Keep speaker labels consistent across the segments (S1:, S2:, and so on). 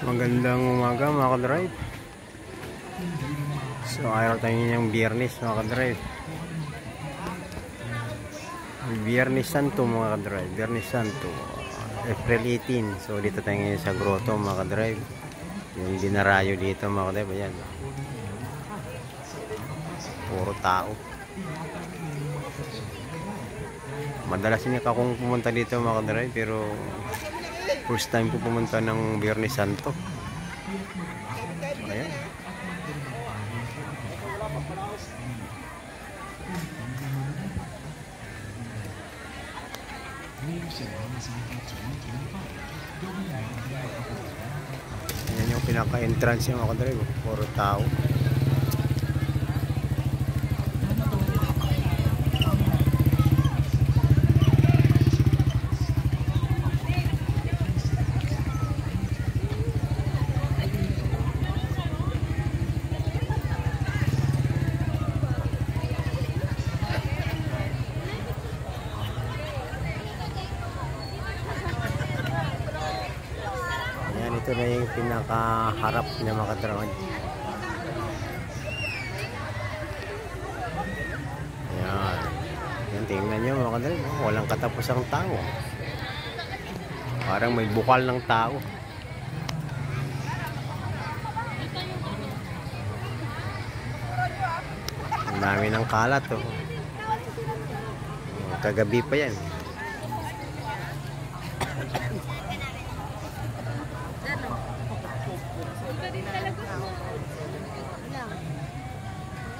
S1: Magandang umaga mga ka-drive. So ayaw tayo ng Biyernes mga ka-drive. Biyernes Santo mga ka-drive. Biyernes Santo April 18. So dito tayo ngayon sa grotto mga ka-drive. Yung dinarayo dito mga ka-drive. Ayan, puro tao. Madalas niya akong pumunta dito mga ka-drive, pero first time ko pumunta ng Biyernes Santo. Ayan. Ayan yung pinaka-entrance yung mga ka-drive. Puro tao. Ito na yung pinakaharap na mga ka-drive. Ayan. Yan, tingnan nyo mga ka-drive. Walang katapusang tao. Parang may bukal ng tao. Ang dami ng kalat. Oh. Kagabi pa yan.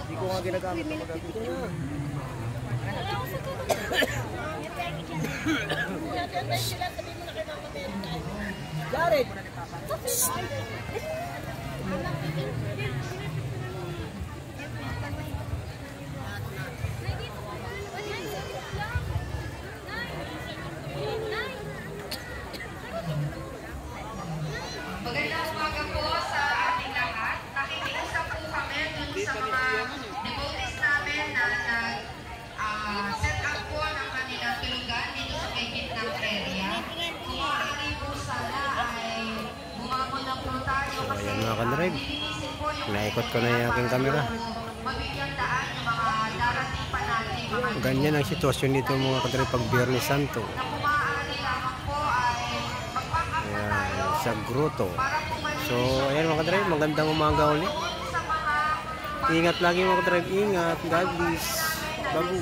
S2: Hindi ko nga ginagamit na magagawin. Jared!
S3: Magandang umaga po sa ating lahat. Nakikiisa po kami dun sa mga devotees namin na nag-set up po ng kanilang tulugan dito sa may gitnang area. Kung maaari po sana ay bumabon na po tayo kasi
S1: Ayan mga ka-drive. Naikot ko na yung aking camera.
S3: Mabigyan daan yung mga darating pa natin mga
S1: Ganyan ang sitwasyon dito mga ka-drive pag Biyernes Santo.
S3: na kung maaari lamang po ay mag-pack up na tayo
S1: Ayan, sa grotto.
S3: para po
S1: So ayan mga ka-drive, magandang umaga ulit.
S3: sa mga
S1: Ingat lagi mga ka-drive, ingat. God bless. Babu.